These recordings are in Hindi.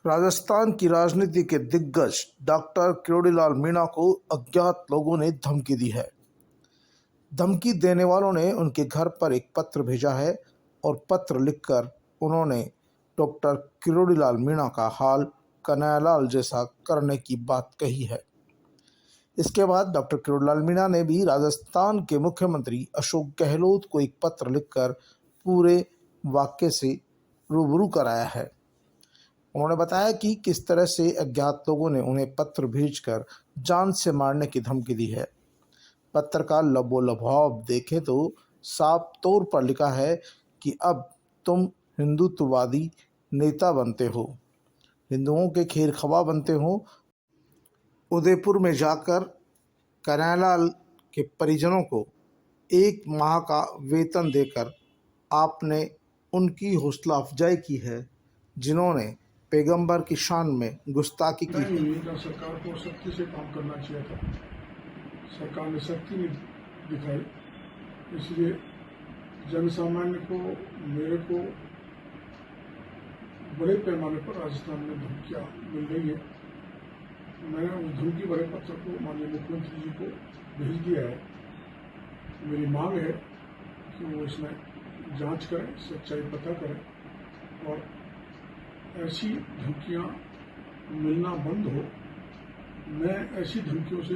राजस्थान की राजनीति के दिग्गज डॉक्टर किरोड़ीलाल मीणा को अज्ञात लोगों ने धमकी दी है। धमकी देने वालों ने उनके घर पर एक पत्र भेजा है और पत्र लिखकर उन्होंने डॉक्टर किरोड़ीलाल मीणा का हाल कन्हैयालाल जैसा करने की बात कही है। इसके बाद डॉक्टर किरोड़ीलाल मीणा ने भी राजस्थान के मुख्यमंत्री अशोक गहलोत को एक पत्र लिखकर पूरे वाक्य से रूबरू कराया है। उन्होंने बताया कि किस तरह से अज्ञात लोगों ने उन्हें पत्र भेजकर जान से मारने की धमकी दी है। पत्र का लबोलबाव देखें तो साफ तौर पर लिखा है कि अब तुम हिंदुत्ववादी नेता बनते हो, हिंदुओं के खैरख्वाह बनते हो। उदयपुर में जाकर कन्हैयालाल के परिजनों को 1 माह का वेतन देकर आपने उनकी हौसला अफजाई की है, जिन्होंने पैगंबर की शान में गुस्ताखी की है। नहीं, सरकार को सख्ती से काम करना चाहिए था। सरकार ने सख्ती नहीं दिखाई, इसलिए जन सामान्य को, मेरे को बड़े पैमाने पर राजस्थान में धमकियाँ मिल रही है। मैंने उस धमकी भरे पत्र को माननीय मुख्यमंत्री जी को भेज दिया है। मेरी मांग है कि वो इसमें जांच करें, सच्चाई पता करें और ऐसी धमकियाँ मिलना बंद हो। मैं ऐसी धमकियों से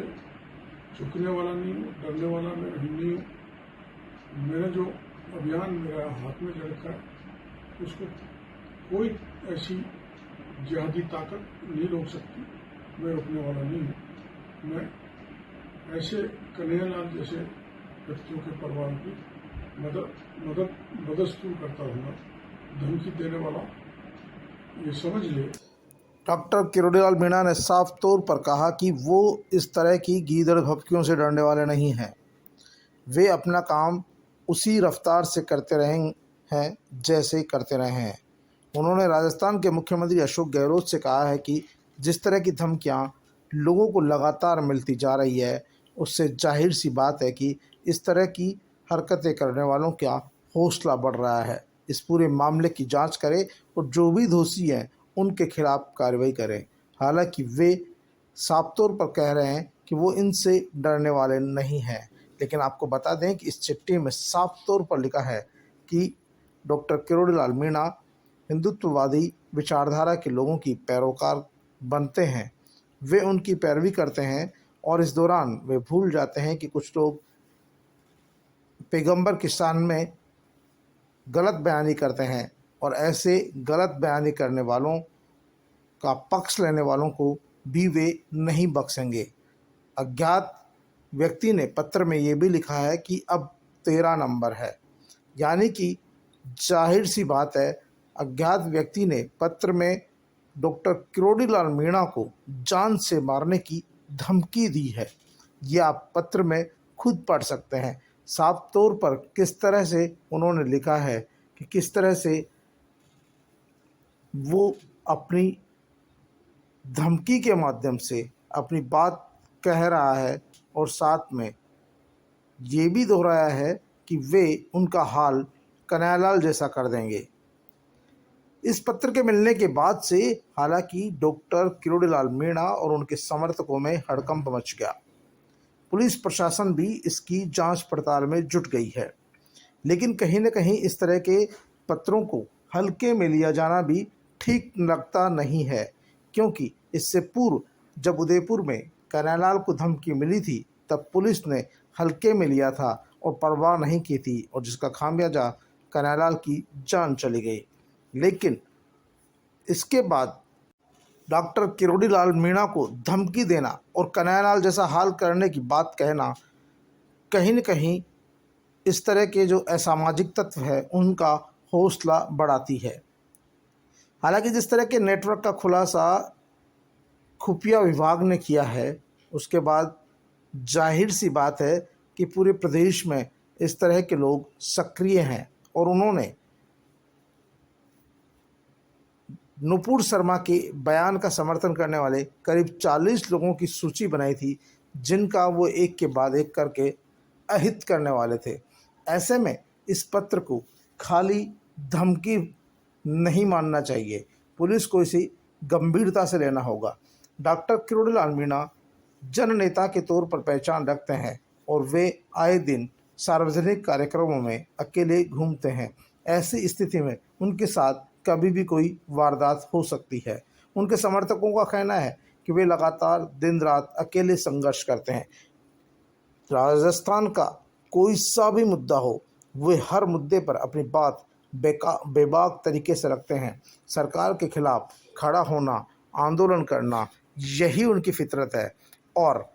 झुकने वाला नहीं हूँ, डरने वाला मैं नहीं हूँ। मैंने जो अभियान मेरा हाथ में ले रखा है उसको कोई ऐसी जिहादी ताकत नहीं रोक सकती। मैं रोकने वाला नहीं हूँ। मैं ऐसे कन्हैयालाल जैसे व्यक्तियों के परिवार की मदद करता रहूँगा। धमकी देने वाला ये समझ ले। डॉक्टर किरोड़ीलाल मीणा ने साफ तौर पर कहा कि वो इस तरह की गीदड़ भभकियों से डरने वाले नहीं हैं। वे अपना काम उसी रफ्तार से करते रहे हैं जैसे करते रहे हैं। उन्होंने राजस्थान के मुख्यमंत्री अशोक गहलोत से कहा है कि जिस तरह की धमकियां लोगों को लगातार मिलती जा रही है, उससे जाहिर सी बात है कि इस तरह की हरकतें करने वालों का हौसला बढ़ रहा है। इस पूरे मामले की जांच करें और जो भी दोषी हैं उनके खिलाफ कार्रवाई करें। हालांकि वे साफ तौर पर कह रहे हैं कि वो इनसे डरने वाले नहीं हैं, लेकिन आपको बता दें कि इस चिट्ठी में साफ तौर पर लिखा है कि डॉक्टर किरोड़ीलाल मीणा हिंदुत्ववादी विचारधारा के लोगों की पैरोकार बनते हैं। वे उनकी पैरवी करते हैं और इस दौरान वे भूल जाते हैं कि कुछ लोग पैगंबर की शान में गलत बयानी करते हैं और ऐसे गलत बयानी करने वालों का पक्ष लेने वालों को भी वे नहीं बख्शेंगे। अज्ञात व्यक्ति ने पत्र में ये भी लिखा है कि अब 13 नंबर है, यानी कि जाहिर सी बात है अज्ञात व्यक्ति ने पत्र में डॉक्टर किरोड़ीलाल मीणा को जान से मारने की धमकी दी है। ये आप पत्र में खुद पढ़ सकते हैं। साफ तौर पर किस तरह से उन्होंने लिखा है कि किस तरह से वो अपनी धमकी के माध्यम से अपनी बात कह रहा है और साथ में ये भी दोहराया है कि वे उनका हाल कन्हैयालाल जैसा कर देंगे। इस पत्र के मिलने के बाद से हालांकि डॉक्टर किरोड़ीलाल मीणा और उनके समर्थकों में हड़कंप मच गया। पुलिस प्रशासन भी इसकी जांच पड़ताल में जुट गई है, लेकिन कहीं न कहीं इस तरह के पत्रों को हल्के में लिया जाना भी ठीक लगता नहीं है, क्योंकि इससे पूर्व जब उदयपुर में कन्हैयालाल को धमकी मिली थी तब पुलिस ने हल्के में लिया था और परवाह नहीं की थी, और जिसका खामियाजा कन्हैयालाल की जान चली गई। लेकिन इसके बाद डॉक्टर किरोड़ीलाल मीणा को धमकी देना और कन्हैयालाल जैसा हाल करने की बात कहना कहीं न कहीं इस तरह के जो असामाजिक तत्व है उनका हौसला बढ़ाती है। हालांकि जिस तरह के नेटवर्क का खुलासा खुफिया विभाग ने किया है, उसके बाद जाहिर सी बात है कि पूरे प्रदेश में इस तरह के लोग सक्रिय हैं और उन्होंने नुपुर शर्मा के बयान का समर्थन करने वाले करीब 40 लोगों की सूची बनाई थी, जिनका वो एक के बाद एक करके अहित करने वाले थे। ऐसे में इस पत्र को खाली धमकी नहीं मानना चाहिए। पुलिस को इसे गंभीरता से लेना होगा। डॉक्टर किरोड़ीलाल मीणा जननेता के तौर पर पहचान रखते हैं और वे आए दिन सार्वजनिक कार्यक्रमों में अकेले घूमते हैं। ऐसी स्थिति में उनके साथ कभी भी कोई वारदात हो सकती है। उनके समर्थकों का कहना है कि वे लगातार दिन रात अकेले संघर्ष करते हैं। राजस्थान का कोई सा भी मुद्दा हो, वे हर मुद्दे पर अपनी बात बेबाक तरीके से रखते हैं। सरकार के खिलाफ खड़ा होना, आंदोलन करना, यही उनकी फितरत है। और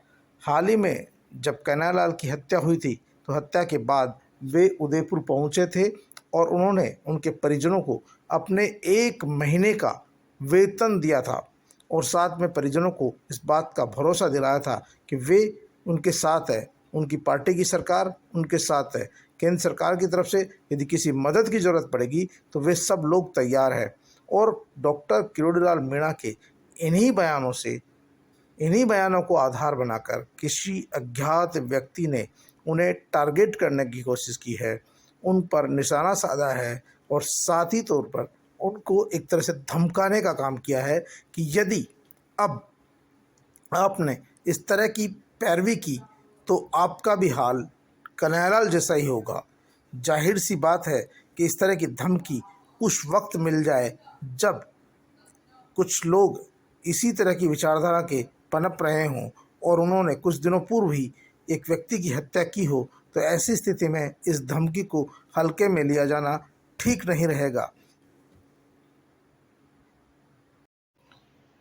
हाल ही में जब कन्हैयालाल की हत्या हुई थी, तो हत्या के बाद वे उदयपुर पहुंचे थे और उन्होंने उनके परिजनों को अपने 1 महीने का वेतन दिया था और साथ में परिजनों को इस बात का भरोसा दिलाया था कि वे उनके साथ है, उनकी पार्टी की सरकार उनके साथ है। केंद्र सरकार की तरफ से यदि किसी मदद की ज़रूरत पड़ेगी तो वे सब लोग तैयार हैं। और डॉक्टर किरोड़ीलाल मीणा के इन्हीं बयानों को आधार बनाकर किसी अज्ञात व्यक्ति ने उन्हें टारगेट करने की कोशिश की है, उन पर निशाना साधा है और साथ ही तौर पर उनको एक तरह से धमकाने का काम किया है कि यदि अब आपने इस तरह की पैरवी की तो आपका भी हाल कन्हैयालाल जैसा ही होगा। जाहिर सी बात है कि इस तरह की धमकी उस वक्त मिल जाए जब कुछ लोग इसी तरह की विचारधारा के पनप रहे हों और उन्होंने कुछ दिनों पूर्व ही एक व्यक्ति की हत्या की हो, तो ऐसी स्थिति में इस धमकी को हल्के में लिया जाना ठीक नहीं रहेगा।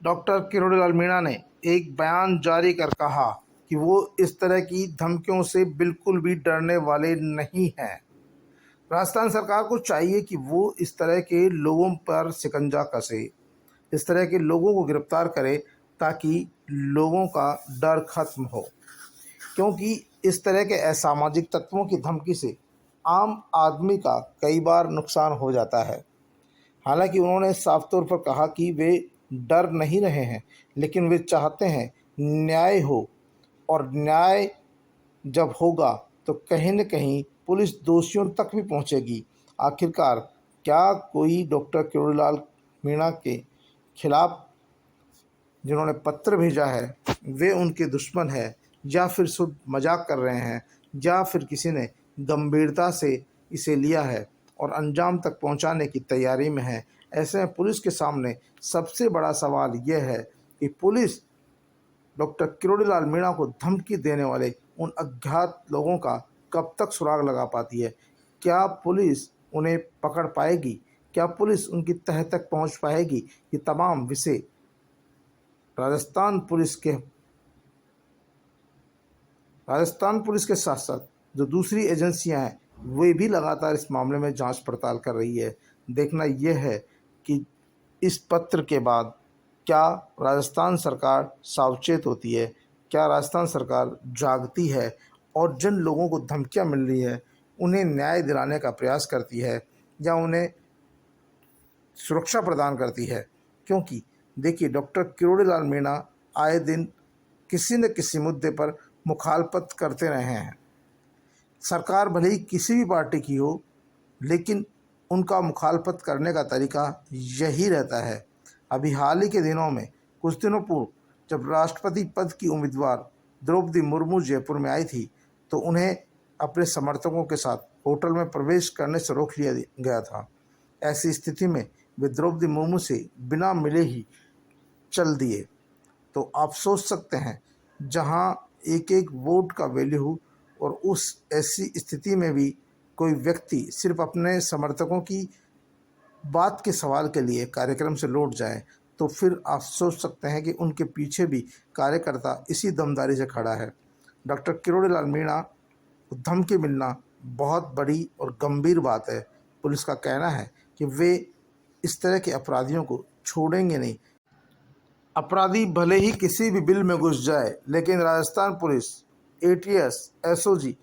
डॉक्टर किरोड़ीलाल मीणा ने एक बयान जारी कर कहा कि वो इस तरह की धमकियों से बिल्कुल भी डरने वाले नहीं हैं। राजस्थान सरकार को चाहिए कि वो इस तरह के लोगों पर शिकंजा कसे, इस तरह के लोगों को गिरफ्तार करे ताकि लोगों का डर खत्म हो, क्योंकि इस तरह के असामाजिक तत्वों की धमकी से आम आदमी का कई बार नुकसान हो जाता है। हालांकि उन्होंने साफ तौर पर कहा कि वे डर नहीं रहे हैं, लेकिन वे चाहते हैं न्याय हो, और न्याय जब होगा तो कहीं न कहीं पुलिस दोषियों तक भी पहुंचेगी। आखिरकार क्या कोई डॉक्टर किरोड़ीलाल मीणा के खिलाफ जिन्होंने पत्र भेजा है वे उनके दुश्मन है, या फिर शुद्ध मजाक कर रहे हैं, या फिर किसी ने गंभीरता से इसे लिया है और अंजाम तक पहुंचाने की तैयारी में है? ऐसे में पुलिस के सामने सबसे बड़ा सवाल यह है कि पुलिस डॉक्टर किरोड़ीलाल मीणा को धमकी देने वाले उन अज्ञात लोगों का कब तक सुराग लगा पाती है? क्या पुलिस उन्हें पकड़ पाएगी? क्या पुलिस उनकी तह तक पहुंच पाएगी? ये तमाम विषय राजस्थान पुलिस के साथ साथ जो दूसरी एजेंसियां हैं वे भी लगातार इस मामले में जांच पड़ताल कर रही है। देखना यह है कि इस पत्र के बाद क्या राजस्थान सरकार सावचेत होती है, क्या राजस्थान सरकार जागती है और जिन लोगों को धमकियां मिल रही है उन्हें न्याय दिलाने का प्रयास करती है या उन्हें सुरक्षा प्रदान करती है। क्योंकि देखिए, डॉक्टर किरोड़ीलाल मीणा आए दिन किसी न किसी मुद्दे पर मुखालफत करते रहे हैं। सरकार भले ही किसी भी पार्टी की हो, लेकिन उनका मुखालफत करने का तरीका यही रहता है। अभी हाल ही के दिनों में, कुछ दिनों पूर्व जब राष्ट्रपति पद की उम्मीदवार द्रौपदी मुर्मू जयपुर में आई थी, तो उन्हें अपने समर्थकों के साथ होटल में प्रवेश करने से रोक लिया गया था। ऐसी स्थिति में वे द्रौपदी मुर्मू से बिना मिले ही चल दिए। तो आप सोच सकते हैं, जहां एक एक वोट का वैल्यू, और उस ऐसी स्थिति में भी कोई व्यक्ति सिर्फ अपने समर्थकों की बात के सवाल के लिए कार्यक्रम से लौट जाए, तो फिर आप सोच सकते हैं कि उनके पीछे भी कार्यकर्ता इसी दमदारी से खड़ा है। डॉक्टर किरोड़ीलाल मीणा को धमकी मिलना बहुत बड़ी और गंभीर बात है। पुलिस का कहना है कि वे इस तरह के अपराधियों को छोड़ेंगे नहीं। अपराधी भले ही किसी भी बिल में घुस जाए, लेकिन राजस्थान पुलिस, ATS, SOG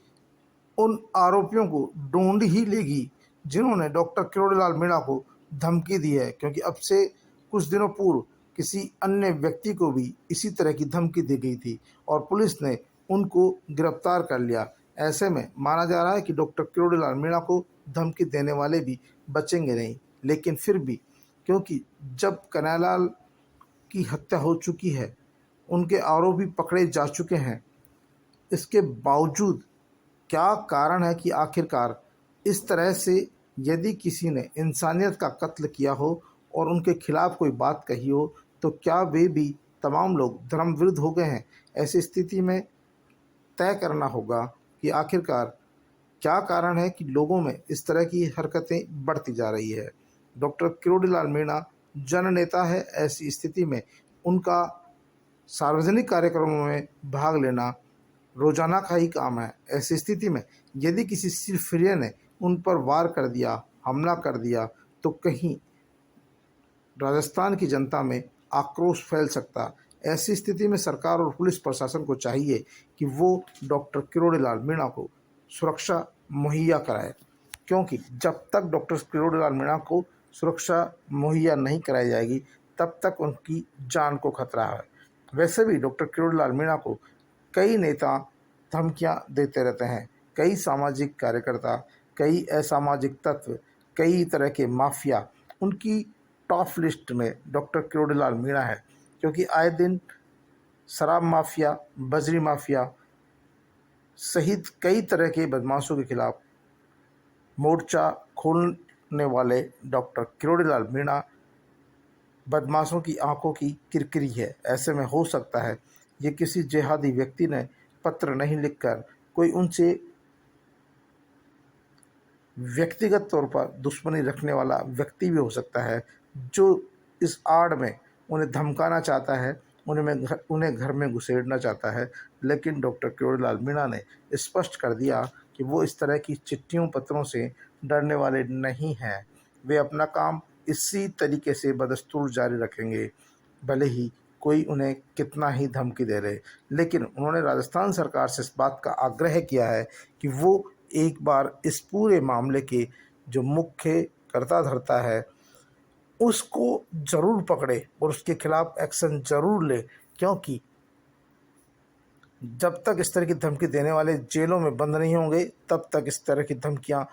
उन आरोपियों को ढूंढ ही लेगी जिन्होंने डॉक्टर किरोड़ीलाल मीणा को धमकी दी है। क्योंकि अब से कुछ दिनों पूर्व किसी अन्य व्यक्ति को भी इसी तरह की धमकी दी गई थी और पुलिस ने उनको गिरफ्तार कर लिया। ऐसे में माना जा रहा है कि डॉक्टर किरोड़ीलाल मीणा को धमकी देने वाले भी बचेंगे नहीं। लेकिन फिर भी, क्योंकि जब कन्हैयालाल की हत्या हो चुकी है, उनके आरोपी पकड़े जा चुके हैं। इसके बावजूद क्या कारण है कि आखिरकार इस तरह से यदि किसी ने इंसानियत का कत्ल किया हो और उनके खिलाफ कोई बात कही हो, तो क्या वे भी तमाम लोग धर्म विरुद्ध हो गए हैं? ऐसी स्थिति में तय करना होगा कि आखिरकार क्या कारण है कि लोगों में इस तरह की हरकतें बढ़ती जा रही है। डॉक्टर किरोड़ीलाल मीणा जननेता है। ऐसी स्थिति में उनका सार्वजनिक कार्यक्रमों में भाग लेना रोजाना का ही काम है। ऐसी स्थिति में यदि किसी सिरफिरे ने उन पर वार कर दिया, हमला कर दिया, तो कहीं राजस्थान की जनता में आक्रोश फैल सकता। ऐसी स्थिति में सरकार और पुलिस प्रशासन को चाहिए कि वो डॉक्टर किरोड़ीलाल मीणा को सुरक्षा मुहैया कराए, क्योंकि जब तक डॉक्टर किरोड़ीलाल मीणा को सुरक्षा मुहैया नहीं कराई जाएगी, तब तक उनकी जान को खतरा है। वैसे भी डॉक्टर किरोड़ीलाल मीणा को कई नेता धमकियां देते रहते हैं। कई सामाजिक कार्यकर्ता, कई असामाजिक तत्व, कई तरह के माफिया उनकी टॉप लिस्ट में डॉक्टर किरोड़ीलाल मीणा है, क्योंकि आए दिन शराब माफिया, बजरी माफिया सहित कई तरह के बदमाशों के खिलाफ मोर्चा खोलने वाले डॉक्टर किरोड़ीलाल मीणा बदमाशों की आंखों की किरकिरी है। ऐसे में हो सकता है ये किसी जिहादी व्यक्ति ने पत्र नहीं लिखकर कोई उनसे व्यक्तिगत तौर पर दुश्मनी रखने वाला व्यक्ति भी हो सकता है, जो इस आड़ में उन्हें धमकाना चाहता है, उन्हें घर में घुसेड़ना चाहता है। लेकिन डॉक्टर किरोड़ीलाल मीणा ने स्पष्ट कर दिया कि वो इस तरह की चिट्ठियों पत्रों से डरने वाले नहीं हैं। वे अपना काम इसी तरीके से बदस्तूर जारी रखेंगे, भले ही कोई उन्हें कितना ही धमकी दे रहे। लेकिन उन्होंने राजस्थान सरकार से इस बात का आग्रह किया है कि वो एक बार इस पूरे मामले के जो मुख्य कर्ता धर्ता है उसको ज़रूर पकड़े और उसके खिलाफ एक्शन ज़रूर ले, क्योंकि जब तक इस तरह की धमकी देने वाले जेलों में बंद नहीं होंगे, तब तक इस तरह की धमकियां